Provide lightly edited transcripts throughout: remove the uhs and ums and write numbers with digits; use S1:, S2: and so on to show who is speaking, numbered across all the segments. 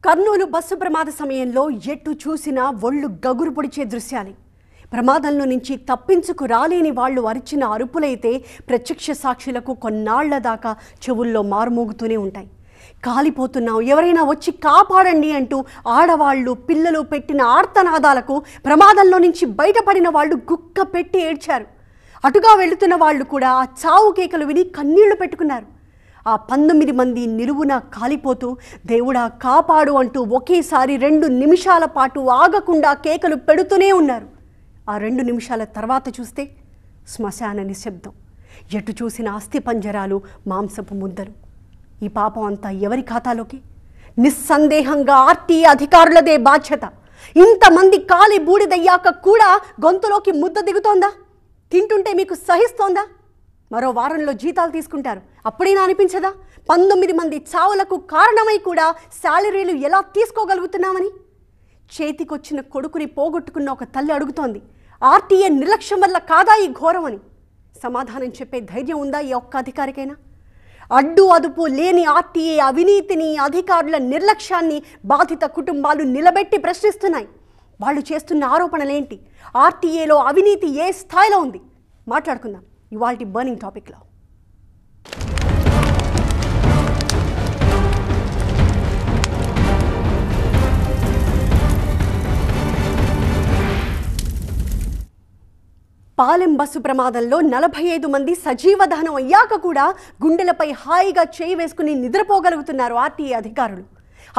S1: Kurnool bus ప్రమాద సమయంలో ఎటు చూసినా ఒళ్ళు గగురు పొడిచే దృశ్యాలే. ప్రమాదంలో నుంచి తప్పించుకు రాలేని వాళ్ళు అరిచిన అరుపులైతే ప్రత్యక్ష సాక్షులకు కొన్నాళ్ల దాకా చెవుల్లో మారుమోగుతూనే ఉంటాయి. కాలిపోతున్నాం, ఎవరైనా వచ్చి కాపాడండి అంటూ ఆడవాళ్ళు పిల్లలు పెట్టిన ఆర్తనాదాలకు ప్రమాదంలో నుంచి బయటపడిన వాళ్ళు గుక్క పెట్టి ఏడ్చారు. అటుగా వెళుతున్న వాళ్ళు కూడా ఆ చావు కేకలు విని కన్నీళ్లు పెట్టుకున్నారు. ఆ 19 మంది నిలువున కాలిపోతూ దేవుడా కాపాడు అంటూ ఒకేసారి 2 నిమిషాల పాటు ఆగకుండా కేకలు పెడుతూనే ఉన్నారు. ఆ 2 నిమిషాల తర్వాత చూస్తే శ్మశాన నిశ్శబ్దం. ఎటు చూసిన అస్థి పంజరాలు, మాంసపు ముద్దలు. ఈ పాపం అంతా ఎవరి ఖాతాలోకి? నిస్సందేహంగా ఆర్టీఏ అధికారులదే బాధ్యత. ఇంతమంది కాలి బూడిదయ్యాక కూడా గొంతులోకి ముద్ద దిగుతోందా? తింటుంటే మీకు సహిస్తోందా? మరో వారంలో జీతాలు తీసుకుంటారు, అప్పుడైనా అనిపించదా 19 మంది చావులకు కారణమై కూడా శాలరీలు ఎలా తీసుకోగలుగుతున్నామని? చేతికొచ్చిన కొడుకుని పోగొట్టుకున్న ఒక తల్లి అడుగుతోంది, ఆర్టీఏ నిర్లక్ష్యం వల్ల కాదా ఈ ఘోరం అని. సమాధానం చెప్పే ధైర్యం ఉందా ఈ ఒక్క అధికారికైనా? అడ్డు అదుపు లేని ఆర్టీఏ అవినీతిని, అధికారుల నిర్లక్ష్యాన్ని బాధిత కుటుంబాలు నిలబెట్టి ప్రశ్నిస్తున్నాయి. వాళ్ళు చేస్తున్న ఆరోపణలేంటి? ఆర్టీఏలో అవినీతి ఏ స్థాయిలో ఉంది? మాట్లాడుకుందాం ఇవాల్టి బర్నింగ్ టాపిక్లో. పాలెం బస్సు ప్రమాదంలో 45 మంది సజీవ దహనం అయ్యాక కూడా గుండెలపై హాయిగా చేయి వేసుకుని నిద్రపోగలుగుతున్నారు ఆర్టీఏ అధికారులు.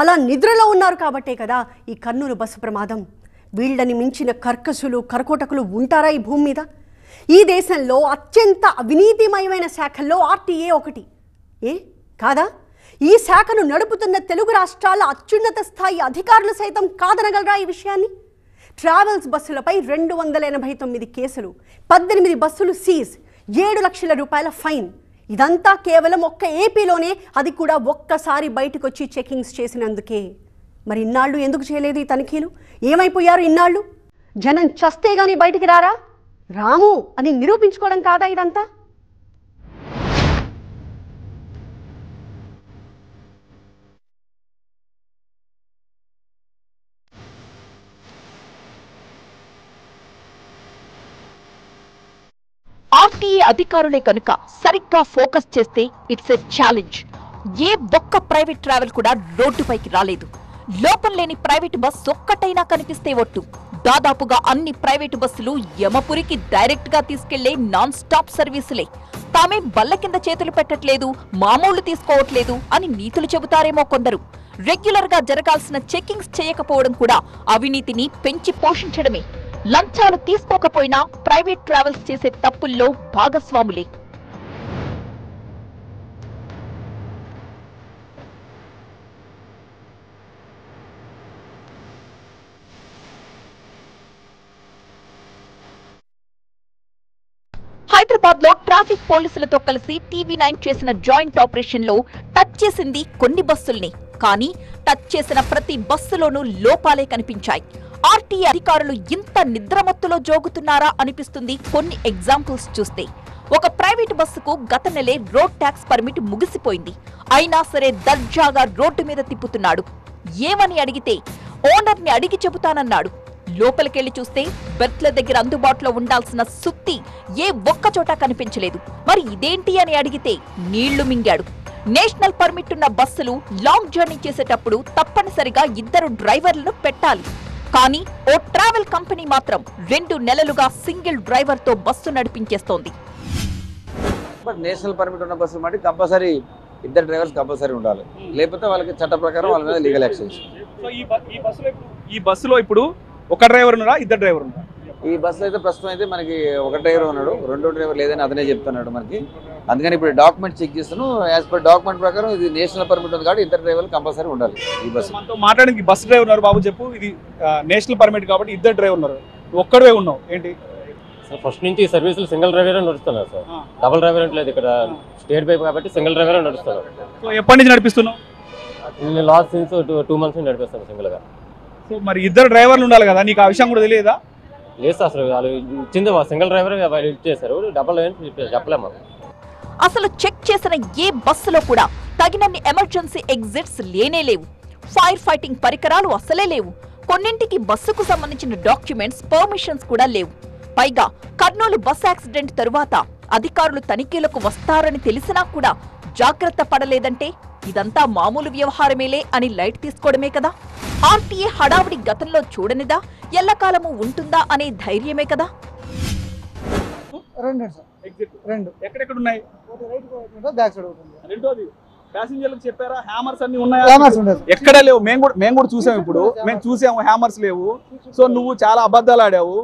S1: అలా నిద్రలో ఉన్నారు కాబట్టే కదా ఈ కర్నూలు బస్సు ప్రమాదం. వీళ్ళని మించిన కర్కసులు, కరకోటకులు ఉంటారా ఈ భూమి మీద? ఈ దేశంలో అత్యంత అవినీతిమయమైన శాఖల్లో ఆర్టీఏ ఒకటి. కాదా? ఈ శాఖను నడుపుతున్న తెలుగు రాష్ట్రాల అత్యున్నత స్థాయి అధికారులు సైతం కాదనగలరా ఈ విషయాన్ని? ట్రావెల్స్ బస్సులపై 289 కేసులు, 18 బస్సులు సీజ్, 7 లక్షల రూపాయల ఫైన్. ఇదంతా కేవలం ఒక్క ఏపీలోనే, అది కూడా ఒక్కసారి బయటకు వచ్చి చెకింగ్స్ చేసినందుకే. మరి ఇన్నాళ్ళు ఎందుకు చేయలేదు ఈ తనిఖీలు? ఏమైపోయారు ఇన్నాళ్ళు? జనం చస్తే గానీ బయటికి రారా? రాము అని నిరూపించుకోవడం కాదా ఇదంతా?
S2: ఆర్టీఏ అధికారులే కనుక సరిగ్గా ఫోకస్ చేస్తే ఇట్స్ ఎ ఛాలెంజ్. ఏ ఒక్క ప్రైవేట్ ట్రావెల్ కూడా రోడ్డుపైకి రాలేదు. లోపం లేని ప్రైవేట్ బస్ ఒక్కటైనా కనిపిస్తే ఒట్టు. దాదాపుగా అన్ని ప్రైవేటు బస్సులు యమపురికి డైరెక్ట్ గా తీసుకెళ్లే నాన్ స్టాప్ సర్వీసులే. తామే బల్ల కింద చేతులు పెట్టట్లేదు, మామూలు తీసుకోవట్లేదు అని నీతులు చెబుతారేమో కొందరు. రెగ్యులర్ గా జరగాల్సిన చెకింగ్స్ చేయకపోవడం కూడా అవినీతిని పెంచి పోషించడమే. లంచాలు తీసుకోకపోయినా ప్రైవేట్ ట్రావెల్స్ చేసే తప్పుల్లో భాగస్వాములే. హైదరాబాద్ లో ట్రాఫిక్ పోలీసులతో కలిసి టీవీ9 చేసిన జాయింట్ ఆపరేషన్ లో టచ్ చేసింది కొన్ని బస్సుల్ని. కానీ టచ్ చేసిన ప్రతి బస్సులోనూ లోపాలే కనిపించాయి. ఆర్టీఏ అధికారులు ఇంత నిద్రమత్తులో జోగుతున్నారా అనిపిస్తుంది కొన్ని ఎగ్జాంపుల్స్ చూస్తే. ఒక ప్రైవేట్ బస్సుకు గత నెలే రోడ్ ట్యాక్స్ పర్మిట్ ముగిసిపోయింది. అయినా సరే దర్జాగా రోడ్డు మీద తిప్పుతున్నాడు. ఏమని అడిగితే ఓనర్ ని అడిగి చెబుతానన్నాడు. లోపలికెళ్లి చూస్తే బెర్త్ల దగ్గర అందుబాటులో ఉండాల్సిన సుత్తి ఏ ఒక్క చోట కనిపించలేదు. మరి ఇదేంటి అని అడిగితే నీళ్లు మింగాడు. నేషనల్ పర్మిట్ ఉన్న బస్సులు లాంగ్ జర్నీ చేసేటప్పుడు తప్పనిసరిగా 2 డ్రైవర్లను పెట్టాలి. కానీ ఓ ట్రావెల్ కంపెనీ మాత్రం 2 నెలలుగా సింగిల్ డ్రైవర్ తో బస్సు నడిపించేస్తోంది.
S3: నేషనల్ పర్మిట్ ఉన్న బస్సు మాట కంపల్సరీ 2 డ్రైవర్స్ కంపల్సరీ ఉండాలి, లేకపోతే వాళ్ళకి చట్ట ప్రకారం వాళ్ళ మీద లీగల్ యాక్షన్.
S4: సో ఈ బస్సులో ఇప్పుడు ఒక డ్రైవర్ ఉన్నారా, 2 డ్రైవర్ ఉన్నారా?
S3: ఈ బస్సులో అయితే ప్రస్తుతం అయితే మనకి ఒక డ్రైవర్ ఉన్నాడు, 2వ డ్రైవర్ లేదని అతనే చెప్తున్నాడు మనకి. అందుకని ఇప్పుడు డాక్యుమెంట్ చెక్ చేస్తున్నాను. యాజ్ పర్ డాక్యుమెంట్ ప్రకారం ఇది నేషనల్ పర్మిట్ ఉంది కాబట్టి 2 డ్రైవర్లు కంపల్సరీ ఉండాలి ఈ బస్సు.
S4: మనతో మాట్లాడడానికి బస్ డ్రైవర్ ఉన్నారు. బాబు చెప్పు, ఇది నేషనల్ పర్మిట్ కాబట్టి 2 డ్రైవర్ ఉన్నారు, ఒక్కడే ఉన్నావు ఏంటి?
S5: సార్ ఫస్ట్ నుంచి సర్వీసులు సింగిల్ డ్రైవర్ నడుస్తున్నారు సార్, డబుల్ డ్రైవర్ అంటే లేదు. ఇక్కడ స్టేట్ బైక్ కాబట్టి సింగిల్ డ్రైవర్ నడుస్తున్నారు.
S4: సో ఎప్పటి నుంచి నడిపిస్తున్నావు?
S5: నేను లాస్ట్ సిన్స్ 2 months నుంచి నడిపిస్తాను సింగిల్ గా.
S4: సో మరి 2 డ్రైవర్లు ఉండాలి కదా, నీకు ఆ విషయం కూడా తెలియదా?
S5: లేదు సార్, అసలు వాళ్ళు ఇచ్చింది సింగిల్ డ్రైవర్ ఇచ్చేసారు, డబుల్ చెప్పలేము.
S2: అసలు చెక్ చేసిన ఏ బస్సులో కూడా తగినన్ని ఎమర్జెన్సీ ఎగ్జిట్స్ లేనే లేవు. ఫైర్ ఫైటింగ్ పరికరాలు అసలే లేవు. కొన్నింటికి బస్సుకు సంబంధించిన డాక్యుమెంట్స్, పర్మిషన్స్ కూడా లేవు. పైగా కర్నూలు బస్ యాక్సిడెంట్ తరువాత అధికారులు తనిఖీలకు వస్తారని తెలిసినా కూడా జాగ్రత్త పడలేదంటే ఇదంతా మామూలు వ్యవహారమేలే అని లైట్ తీసుకోవడమే కదా. ఆర్టీఏ హడావిడి గతంలో చూడనిదా, ఎల్లకాలము ఉంటుందా అనే ధైర్యమే కదా.
S4: ఎక్కడెక్కడ ఉన్నాయి? రెండోది ప్యాసింజర్లకు చెప్పారా హ్యామర్స్ అన్ని ఉన్నాయా? ఎక్కడ లేవు. మేము కూడా చూసాం. ఇప్పుడు మేము చూసాము హ్యామర్స్ లేవు. సో నువ్వు చాలా అబద్ధాలు ఆడావు.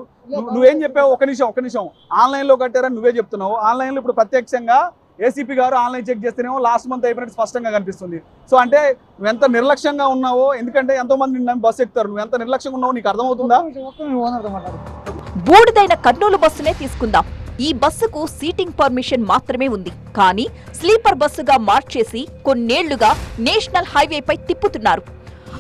S4: నువ్వేం చెప్పావు? ఒక నిమిషం ఆన్లైన్ లో కట్టారని నువ్వే చెప్తున్నావు. ఆన్లైన్ లో ఇప్పుడు ప్రత్యక్షంగా ఏసీపీ గారు ఆన్లైన్ చెక్ చేస్తేనేమో లాస్ట్ మంత్ అయిపోయినట్టు స్పష్టంగా కనిపిస్తుంది. సో అంటే నువ్వు ఎంత నిర్లక్ష్యంగా ఉన్నావో, ఎందుకంటే ఎంతో మంది నిన్ను బస్సు ఎక్కుతారు, నువ్వు ఎంత నిర్లక్ష్యంగా ఉన్నావో నీకు అర్థమవుతుందా?
S2: బూడిదైన కర్నూలు బస్సునే తీసుకుందాం. ఈ బస్సుకు సీటింగ్ పర్మిషన్ మాత్రమే ఉంది. కానీ స్లీపర్ బస్సుగా మార్చేసి కొన్నేళ్లుగా నేషనల్ హైవేపై తిప్పుతున్నారు.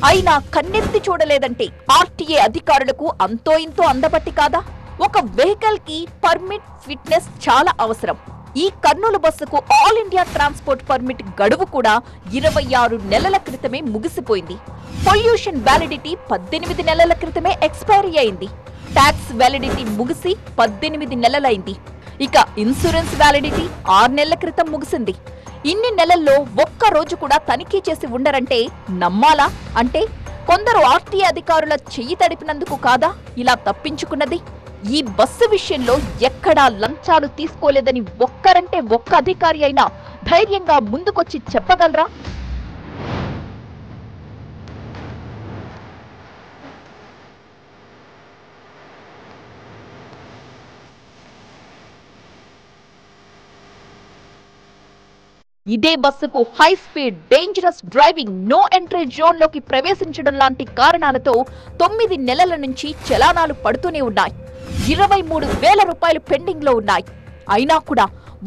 S2: అయినా కన్నెత్తి చూడలేదంటే ఆర్టీఏ అధికారులకు అంతో ఇంతో అందబట్టి కాదా? ఒక వెహికల్ కి పర్మిట్, ఫిట్నెస్ చాలా అవసరం. ఈ కర్నూలు బస్సుకు ఆల్ ఇండియా ట్రాన్స్పోర్ట్ పర్మిట్ గడువు కూడా 26 నెలల క్రితమే ముగిసిపోయింది. పొల్యూషన్ వ్యాలిడిటీ 18 నెలల క్రితమే ఎక్స్పైరీ అయింది. ట్యాక్స్ వ్యాలిడిటీ ముగిసి 18 నెలలైంది. ఇక ఇన్సూరెన్స్ వ్యాలిడిటీ 6 నెలల క్రితం ముగిసింది. ఇన్ని నెలల్లో ఒక్క రోజు కూడా తనిఖీ చేసి ఉండరంటే నమ్మాలా? అంటే కొందరు ఆర్టీఏ అధికారుల చెయ్యి తడిపినందుకు కాదా ఇలా తప్పించుకున్నది? ఈ బస్సు విషయంలో ఎక్కడా లంచాలు తీసుకోలేదని ఒక్కరంటే ఒక్క అధికారి అయినా ధైర్యంగా ముందుకొచ్చి చెప్పగలరా? ఇదే బస్సుకు high speed, dangerous driving, no entry zone లోకి ప్రవేశించడం లాంటి కారణాలతో 9 నెలల నుంచి చలానాలు పడుతూనే ఉన్నాయి. 23,000 రూపాయలు పెండింగ్ లో ఉన్నాయి. అయినా కూడా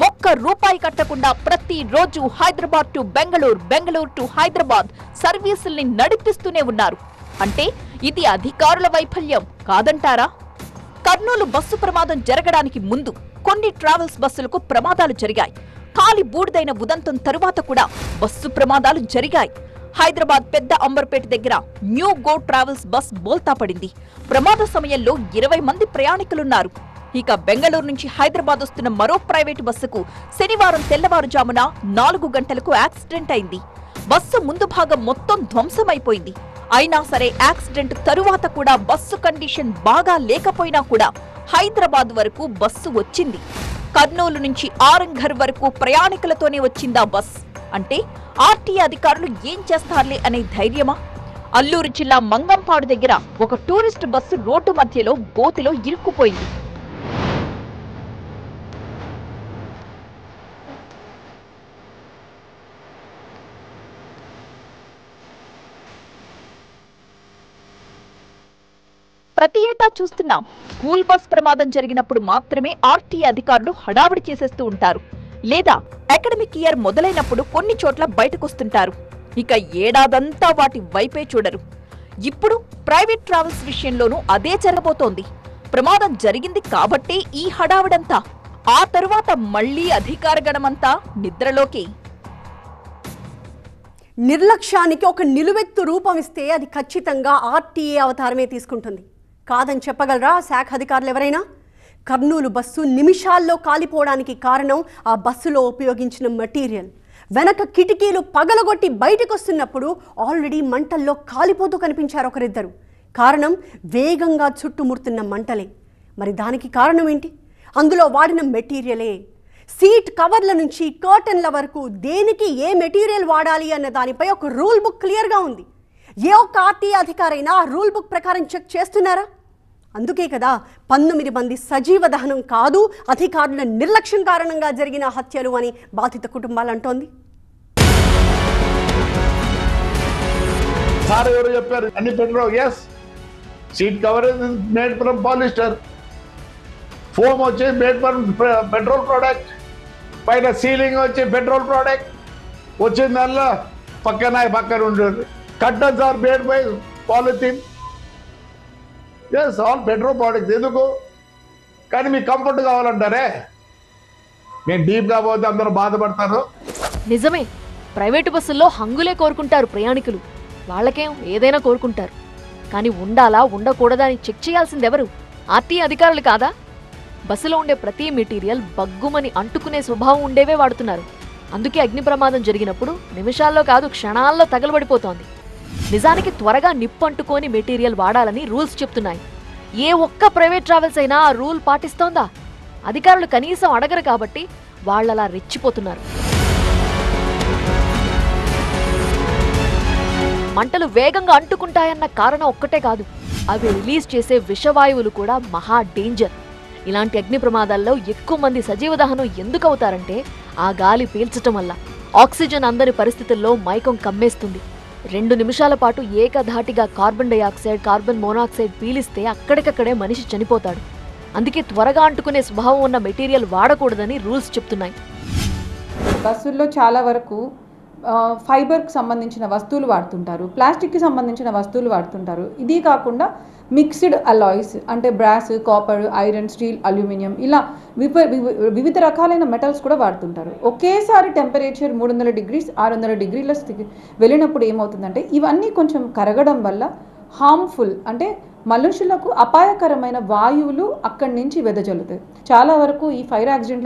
S2: ఒక్క రూపాయి కట్టకుండా ప్రతి రోజు హైదరాబాద్ టు బెంగళూరు, బెంగళూరు టు హైదరాబాద్ సర్వీసుల్ని నడిపిస్తూనే ఉన్నారు. అంటే ఇది అధికారుల వైఫల్యం కాదంటారా? కర్నూలు బస్సు ప్రమాదం జరగడానికి ముందు కొన్ని ట్రావెల్స్ బస్సులకు ప్రమాదాలు జరిగాయి. కాలి బూడిదైన ఉదంతం తరువాత కూడా బస్సు ప్రమాదాలు జరిగాయి. హైదరాబాద్ పెద్ద అంబర్పేట దగ్గర న్యూ గో ట్రావెల్స్ బస్ బోల్తా పడింది. ప్రమాద సమయంలో 20 మంది ప్రయాణికులున్నారు. ఇక బెంగళూరు నుంచి హైదరాబాద్ వస్తున్న మరో ప్రైవేటు బస్సుకు శనివారం తెల్లవారుజామున 4 గంటలకు యాక్సిడెంట్ అయింది. బస్సు ముందు భాగం మొత్తం ధ్వంసమైపోయింది. అయినా సరే యాక్సిడెంట్ తరువాత కూడా బస్సు కండిషన్ బాగా లేకపోయినా కూడా హైదరాబాద్ వరకు బస్సు వచ్చింది. కర్నూలు నుంచి ఆరంఘర్ వరకు ప్రయాణికులతోనే వచ్చిందా బస్? అంటే ఆర్టీఏ అధికారులు ఏం చేస్తారులే అనే ధైర్యమా? అల్లూరు జిల్లా మంగంపాడు దగ్గర ఒక టూరిస్ట్ బస్సు రోడ్డు మధ్యలో గోతిలో ఇరుక్కుపోయింది. ప్రతి ఏటా చూస్తున్నాం, స్కూల్ బస్ ప్రమాదం జరిగినప్పుడు మాత్రమే ఆర్టీఏ అధికారులు హడావిడి చేసేస్తూ ఉంటారు. లేదా అకాడమిక్ ఇయర్ మొదలైనప్పుడు కొన్ని చోట్ల బయటకొస్తుంటారు. ఇక ఏడాదంతా వాటి వైపే చూడరు. ఇప్పుడు ప్రైవేట్ ట్రావెల్స్ విషయంలోనూ అదే జరగబోతోంది. ప్రమాదం జరిగింది కాబట్టే ఈ హడావిడంతా. ఆ తరువాత మళ్లీ అధికార గణమంతా నిద్రలోకి.
S1: నిర్లక్ష్యానికి ఒక నిలువెత్తు రూపం ఇస్తే అది ఖచ్చితంగా ఆర్టీఏ అవతారమే తీసుకుంటుంది. కాదని చెప్పగలరా శాఖ అధికారులు ఎవరైనా? కర్నూలు బస్సు నిమిషాల్లో కాలిపోవడానికి కారణం ఆ బస్సులో ఉపయోగించిన మెటీరియల్. వెనక కిటికీలు పగలగొట్టి బయటకొస్తున్నప్పుడు ఆల్రెడీ మంటల్లో కాలిపోతూ కనిపించారు ఒకరిద్దరు. కారణం వేగంగా చుట్టుముడుతున్న మంటలే. మరి దానికి కారణం ఏంటి? అందులో వాడిన మెటీరియలే. సీట్ కవర్ల నుంచి కర్టన్ల వరకు దేనికి ఏ మెటీరియల్ వాడాలి అన్న దానిపై ఒక రూల్ బుక్ క్లియర్గా ఉంది. ఏ ఒక్క ఆర్టీఏ అధికారైనా ఆ రూల్ బుక్ ప్రకారం చెక్ చేస్తున్నారా? అందుకే కదా 19 మంది సజీవ దహనం కాదు, అధికారుల నిర్లక్ష్యం కారణంగా జరిగిన హత్యలు అని బాధిత కుటుంబాలు అంటోంది.
S6: సార్ ఎవరు చెప్పారు అన్ని petrol? Yes, seat cover made from polyester, foam వచ్చి మేడ్ ఫ్రమ్ పెట్రోల్ ప్రోడక్ట్, పైన సీలింగ్ వచ్చి పెట్రోల్ ప్రోడక్ట్ వచ్చిందల్లా పక్కన ఉంటుంది. Curtains are made by polythene. Yes, all petrol products. ఎందుకు? కానీ మీకు కంఫర్ట్ కావాలంటారే. నేను డీప్గా పోతే అందరూ బాధపడతారు.
S7: నిజమే, ప్రైవేటు బస్సుల్లో హంగులే కోరుకుంటారు ప్రయాణికులు. వాళ్ళకేం ఏదైనా కోరుకుంటారు. కానీ ఉండాలా ఉండకూడదా అని చెక్ చేయాల్సింది ఎవరు? ఆర్టీ అధికారులు కాదా? బస్సులో ఉండే ప్రతి మెటీరియల్ బగ్గుమని అంటుకునే స్వభావం ఉండేవే వాడుతున్నారు. అందుకే అగ్ని ప్రమాదం జరిగినప్పుడు నిమిషాల్లో కాదు క్షణాల్లో తగలబడిపోతోంది. నిజానికి త్వరగా నిప్పంటుకోని మెటీరియల్ వాడాలని రూల్స్ చెప్తున్నాయి. ఏ ఒక్క ప్రైవేట్ ట్రావెల్స్ అయినా ఆ రూల్ పాటిస్తోందా? అధికారులు కనీసం అడగరు కాబట్టి వాళ్ళలా రెచ్చిపోతున్నారు. మంటలు వేగంగా అంటుకుంటాయన్న కారణం ఒక్కటే కాదు, అవి రిలీజ్ చేసే విషవాయువులు కూడా మహా డేంజర్. ఇలాంటి అగ్ని ప్రమాదాల్లో ఎక్కువ మంది సజీవ దహనం ఎందుకు అవుతారంటే ఆ గాలి పీల్చటం వల్ల. ఆక్సిజన్ అందని పరిస్థితుల్లో మైకం కమ్మేస్తుంది. 2 నిమిషాల పాటు ఏకధాటిగా కార్బన్ డైఆక్సైడ్, కార్బన్ మోనాక్సైడ్ పీలిస్తే అక్కడికక్కడే మనిషి చనిపోతాడు. అందుకే త్వరగా అంటుకునే స్వభావం ఉన్న మెటీరియల్ వాడకూడదని రూల్స్ చెప్తున్నాయి.
S8: బస్సుల్లో చాలా వరకు ఫైబర్కి సంబంధించిన వస్తువులు వాడుతుంటారు, ప్లాస్టిక్కి సంబంధించిన వస్తువులు వాడుతుంటారు. ఇది కాకుండా మిక్స్డ్ అలాయ్స్ అంటే brass, copper, iron, steel, aluminium ఇలా వివిధ రకాలైన మెటల్స్ కూడా వాడుతుంటారు. ఒకేసారి టెంపరేచర్ 300 డిగ్రీస్ 600 డిగ్రీల స్థితికి వెళ్ళినప్పుడు ఏమవుతుందంటే ఇవన్నీ కొంచెం కరగడం వల్ల హార్మ్ఫుల్ అంటే మనుషులకు అపాయకరమైన వాయువులు అక్కడి నుంచి వెదజల్లుతాయి. చాలా వరకు ఈ ఫైర్ యాక్సిడెంట్